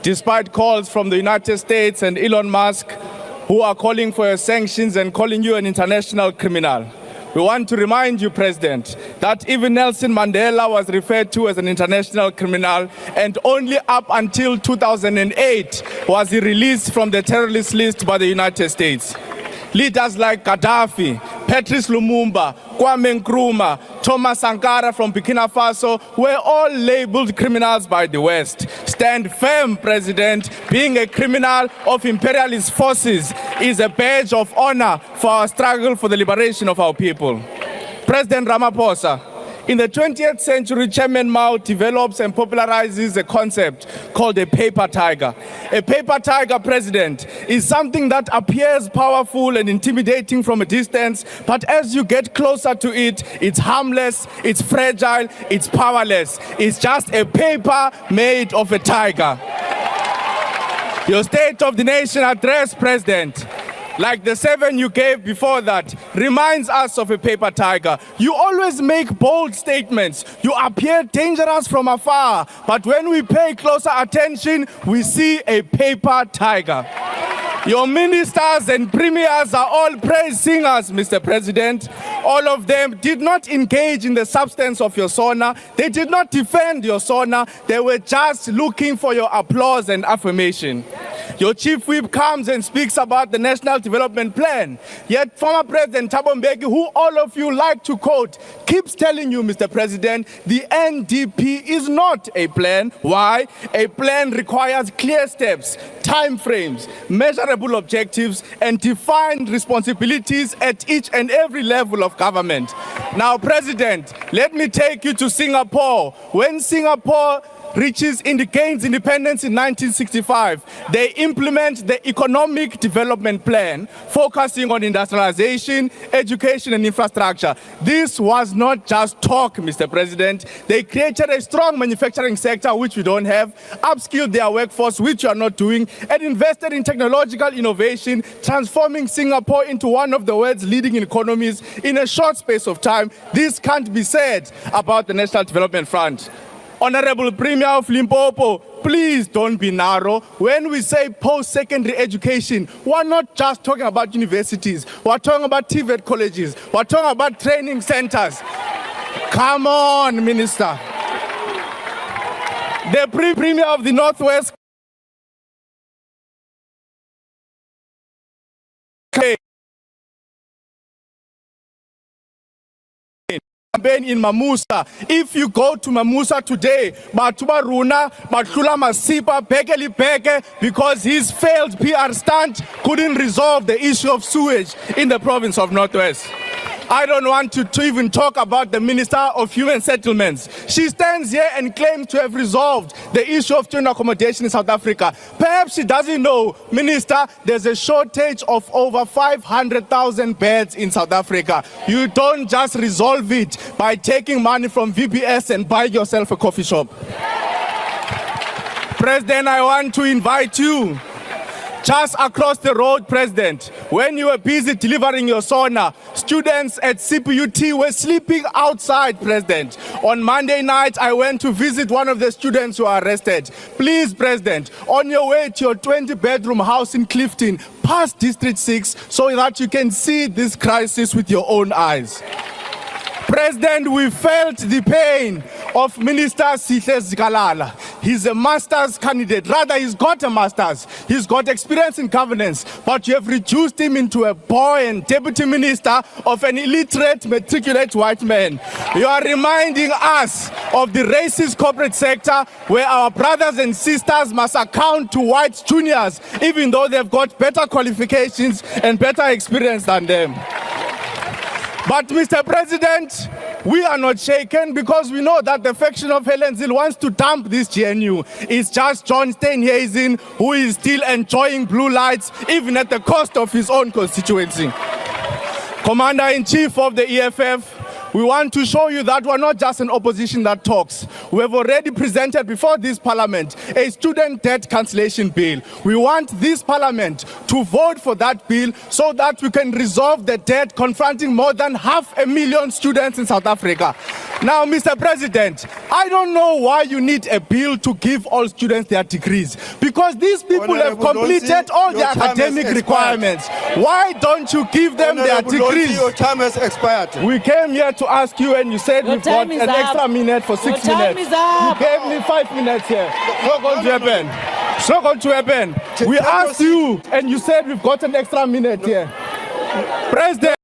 Despite calls from the United States and Elon Musk, who are calling for your sanctions and calling you an international criminal, we want to remind you, President, that even Nelson Mandela was referred to as an international criminal, and only up until 2008 was he released from the terrorist list by the United States. Leaders like Gaddafi, Patrice Lumumba, Kwame Nkrumah, Thomas Sankara from Burkina Faso were all labeled criminals by the West. Stand firm, President. Being a criminal of imperialist forces is a badge of honor for our struggle for the liberation of our people. President Ramaphosa, in the 20th century, Chairman Mao develops and popularizes a concept called a paper tiger. A paper tiger, President, is something that appears powerful and intimidating from a distance, but as you get closer to it, it's harmless, it's fragile, it's powerless. It's just a paper made of a tiger. Your State of the Nation address, President, like the 7 you gave before that, reminds us of a paper tiger. You always make bold statements. You appear dangerous from afar, but when we pay closer attention, we see a paper tiger. Your ministers and premiers are all praise singers, Mr. President. All of them did not engage in the substance of your Sona. They did not defend your Sona. They were just looking for your applause and affirmation. Your chief whip comes and speaks about the National Development Plan. Yet former President Thabo Mbeki, who all of you like to quote, keeps telling you, Mr. President, the NDP is not a plan. Why? A plan requires clear steps, time frames, measurable objectives, and defined responsibilities at each and every level of government. Now, President, let me take you to Singapore. When Singapore gains independence in 1965, they implement the Economic Development Plan, focusing on industrialization, education, and infrastructure. This was not just talk, Mr. President. They created a strong manufacturing sector, which we don't have, upskilled their workforce, which you are not doing, and invested in technological innovation, transforming Singapore into one of the world's leading economies in a short space of time. This can't be said about the National Development Fund. Honorable Premier of Limpopo, please don't be narrow. When we say post-secondary education, we're not just talking about universities. We're talking about TVET colleges. We're talking about training centers. Come on, Minister. The Premier of the Northwest in Mamusa. If you go to Mamusa today, Batuba Runa, Batula Masipa, Bekeli Beke, because his failed PR stunt couldn't resolve the issue of sewage in the province of Northwest. I don't want to even talk about the Minister of Human Settlements. She stands here and claims to have resolved the issue of student accommodation in South Africa. Perhaps she doesn't know, Minister, there's a shortage of over 500,000 beds in South Africa. You don't just resolve it by taking money from VBS and buying yourself a coffee shop. President, I want to invite you. Just across the road, President, when you were busy delivering your Sona, students at CPUT were sleeping outside, President. On Monday night, I went to visit one of the students who were arrested. Please, President, on your way to your 20-bedroom house in Clifton, pass District 6 so that you can see this crisis with your own eyes. President, we felt the pain of Minister Sihle. He's a master's candidate. Rather, he's got a master's. He's got experience in governance, but you have reduced him into a boy and deputy minister of an illiterate, matriculate white man. You are reminding us of the racist corporate sector where our brothers and sisters must account to white juniors, even though they've got better qualifications and better experience than them. But, Mr. President, we are not shaken because we know that the faction of Helen Zille wants to dump this GNU. It's just John Steenhuisen who is still enjoying blue lights, even at the cost of his own constituency. Commander-in-Chief of the EFF, we want to show you that we're not just an opposition that talks. We have already presented before this parliament a student debt cancellation bill. We want this parliament to vote for that bill so that we can resolve the debt confronting more than 500,000 students in South Africa. Now, Mr. President, I don't know why you need a bill to give all students their degrees, because these people have completed all the academic requirements. Why don't you give them their degrees? Your time has expired. We came here to ask you, and you said we've got an extra minute for 6 minutes. You gave me 5 minutes here. It's not going to happen. It's not going to happen. We asked you, and you said we've got an extra minute here. President.